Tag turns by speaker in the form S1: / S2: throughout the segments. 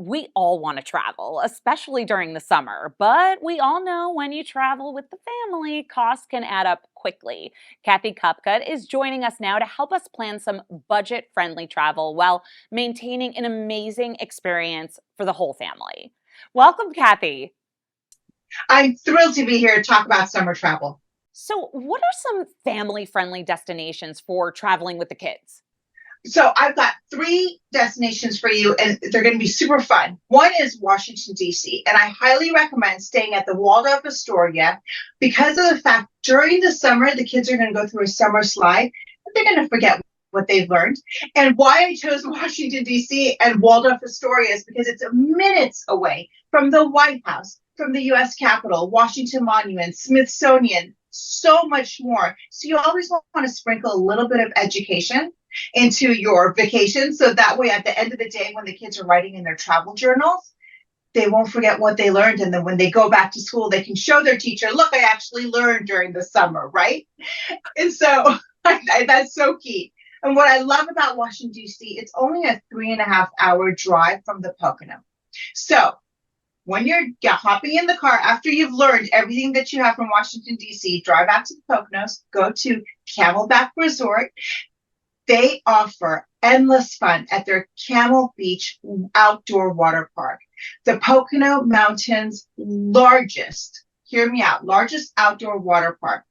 S1: We all want to travel, especially during the summer, but we all know when you travel with the family, costs can add up quickly. Kathy Copcutt is joining us now to help us plan some budget-friendly travel while maintaining an amazing experience for the whole family. Welcome, Kathy.
S2: I'm thrilled to be here to talk about summer travel.
S1: So, what are some family-friendly destinations for traveling with the kids?
S2: So I've got three destinations for you, and they're going to be super fun. One is Washington, D.C., and I highly recommend staying at the Waldorf Astoria because of the fact during the summer, the kids are going to go through a summer slide, but they're going to forget what they've learned. And why I chose Washington, D.C. and Waldorf Astoria is because it's minutes away from the White House, from the U.S. Capitol, Washington Monument, Smithsonian, so much more. So you always want to sprinkle a little bit of education into your vacation. So that way, at the end of the day, when the kids are writing in their travel journals, they won't forget what they learned. And then when they go back to school, they can show their teacher, look, I actually learned during the summer, right? And so that's so key. And what I love about Washington, D.C., it's only a 3.5 hour drive from the Pocono. So when you're hopping in the car after you've learned everything that you have from Washington, D.C., drive out to the Poconos, go to Camelback Resort. They offer endless fun at their Camel Beach outdoor water park, the Pocono Mountains' largest, hear me out, largest outdoor water park.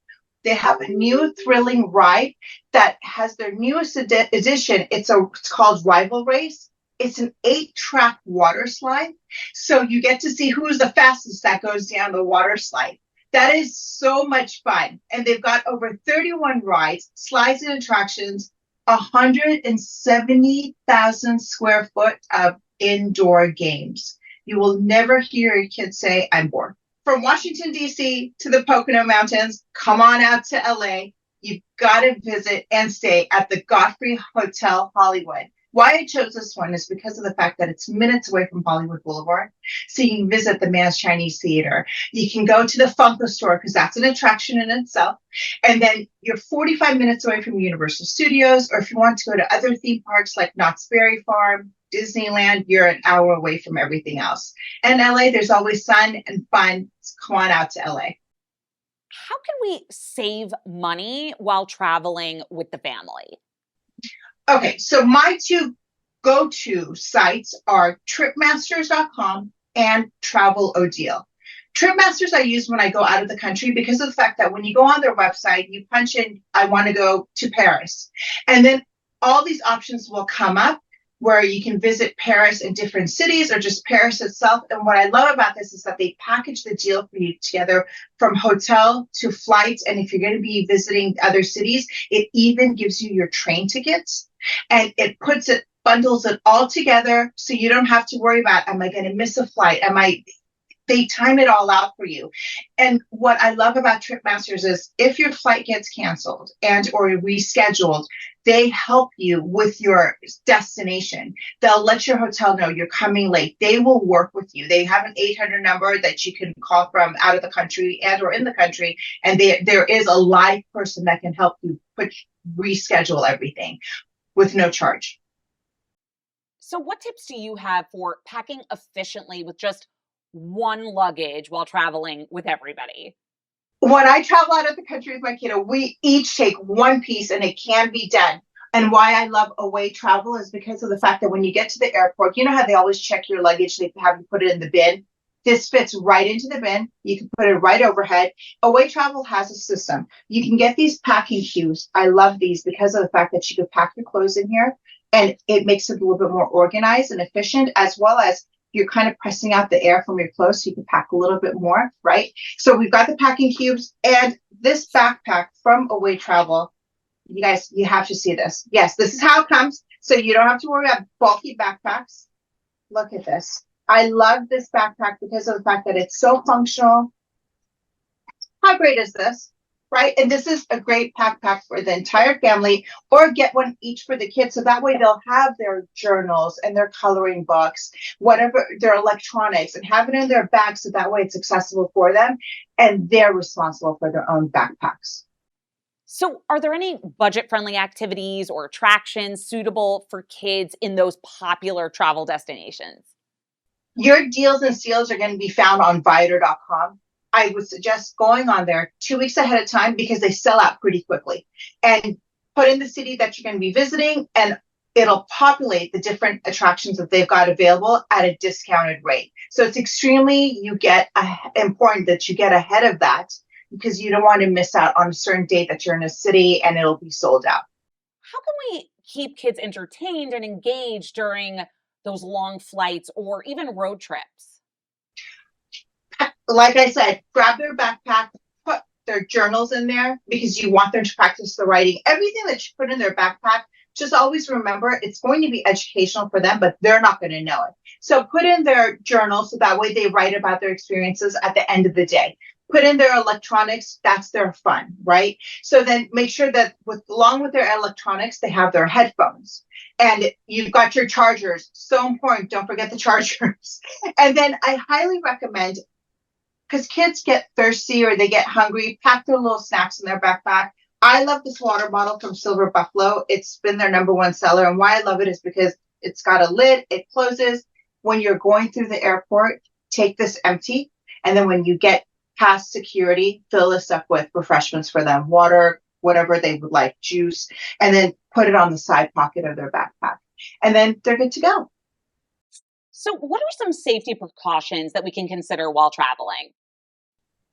S2: They have a new thrilling ride that has their newest edition. It's called Rival Race. It's an 8-track water slide. So you get to see who's the fastest that goes down the water slide. That is so much fun. And they've got over 31 rides, slides, and attractions, 170,000 square foot of indoor games. You will never hear your kids say, I'm bored. From Washington, D.C. to the Pocono Mountains, come on out to L.A. You've got to visit and stay at the Godfrey Hotel Hollywood. Why I chose this one is because of the fact that it's minutes away from Hollywood Boulevard. So you can visit the Man's Chinese Theater. You can go to the Funko store because that's an attraction in itself. And then you're 45 minutes away from Universal Studios. Or if you want to go to other theme parks like Knott's Berry Farm, Disneyland, you're an hour away from everything else. And LA, there's always sun and fun. So come on out to LA.
S1: How can we save money while traveling with the family?
S2: Okay, so my two go-to sites are tripmasters.com and Travel O'Deal. Tripmasters I use when I go out of the country because of the fact that when you go on their website, you punch in, I want to go to Paris. And then all these options will come up where you can visit Paris in different cities or just Paris itself. And what I love about this is that they package the deal for you together from hotel to flights. And if you're going to be visiting other cities, it even gives you your train tickets and it bundles it all together. So you don't have to worry about, am I going to miss a flight? They time it all out for you. And what I love about Tripmasters is if your flight gets canceled and or rescheduled, they help you with your destination. They'll let your hotel know you're coming late. They will work with you. They have an 800 number that you can call from out of the country and or in the country. And there is a live person that can help you reschedule everything with no charge.
S1: So, what tips do you have for packing efficiently with just one luggage while traveling with everybody?
S2: When I travel out of the country with my kiddo, we each take one piece and it can be done. And why I love away travel is because of the fact that when you get to the airport, you know how they always check your luggage, they have you put it in the bin. This fits right into the bin. You can put it right overhead. Away travel has a system. You can get these packing cubes. I love these because of the fact that you can pack your clothes in here and it makes it a little bit more organized and efficient, as well as you're kind of pressing out the air from your clothes so you can pack a little bit more, right? So we've got the packing cubes and this backpack from Away Travel. You guys, you have to see this. Yes, this is how it comes. So you don't have to worry about bulky backpacks. Look at this. I love this backpack because of the fact that it's so functional. How great is this? Right? And this is a great backpack for the entire family, or get one each for the kids. So that way they'll have their journals and their coloring books, whatever their electronics, and have it in their bag. So that way it's accessible for them and they're responsible for their own backpacks.
S1: So, are there any budget-friendly activities or attractions suitable for kids in those popular travel destinations?
S2: Your deals and steals are going to be found on Viator.com. I would suggest going on there 2 weeks ahead of time because they sell out pretty quickly. And put in the city that you're going to be visiting, and it'll populate the different attractions that they've got available at a discounted rate. So it's extremely important that you get ahead of that because you don't want to miss out on a certain date that you're in a city and it'll be sold out.
S1: How can we keep kids entertained and engaged during those long flights or even road trips?
S2: Like I said, grab their backpack, put their journals in there because you want them to practice the writing. Everything that you put in their backpack, just always remember it's going to be educational for them, but they're not going to know it. So put in their journals so that way they write about their experiences at the end of the day. Put in their electronics, that's their fun, right? So then make sure that along with their electronics, they have their headphones. And you've got your chargers. So important. Don't forget the chargers. And then I highly recommend, because kids get thirsty or they get hungry, pack their little snacks in their backpack. I love this water bottle from Silver Buffalo. It's been their number one seller. And why I love it is because it's got a lid, it closes. When you're going through the airport, take this empty. And then when you get past security, fill this up with refreshments for them, water, whatever they would like, juice, and then put it on the side pocket of their backpack. And then they're good to go.
S1: So, what are some safety precautions that we can consider while traveling?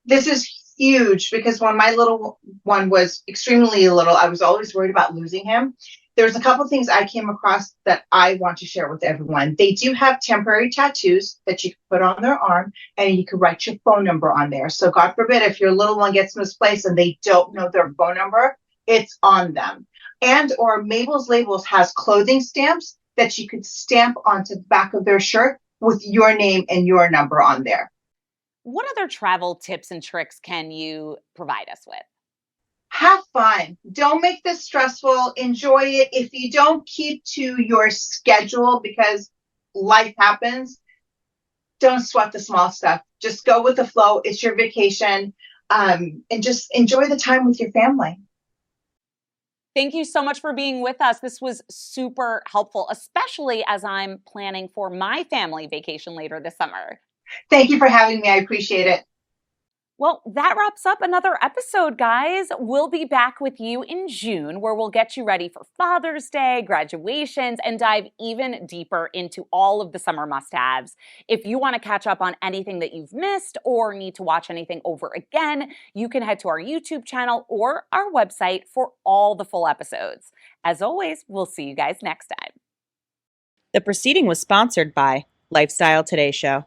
S2: This is huge because when my little one was extremely little, I was always worried about losing him. There's a couple of things I came across that I want to share with everyone. They do have temporary tattoos that you can put on their arm and you can write your phone number on there. So God forbid if your little one gets misplaced and they don't know their phone number, it's on them. And or Mabel's Labels has clothing stamps that you could stamp onto the back of their shirt with your name and your number on there.
S1: What other travel tips and tricks can you provide us with?
S2: Have fun. Don't make this stressful. Enjoy it. If you don't keep to your schedule because life happens, don't sweat the small stuff. Just go with the flow. It's your vacation. And just enjoy the time with your family.
S1: Thank you so much for being with us. This was super helpful, especially as I'm planning for my family vacation later this summer.
S2: Thank you for having me. I appreciate it.
S1: Well, that wraps up another episode, guys. We'll be back with you in June, where we'll get you ready for Father's Day, graduations, and dive even deeper into all of the summer must-haves. If you want to catch up on anything that you've missed or need to watch anything over again, you can head to our YouTube channel or our website for all the full episodes. As always, we'll see you guys next time.
S3: The proceeding was sponsored by Lifestyle Today Show.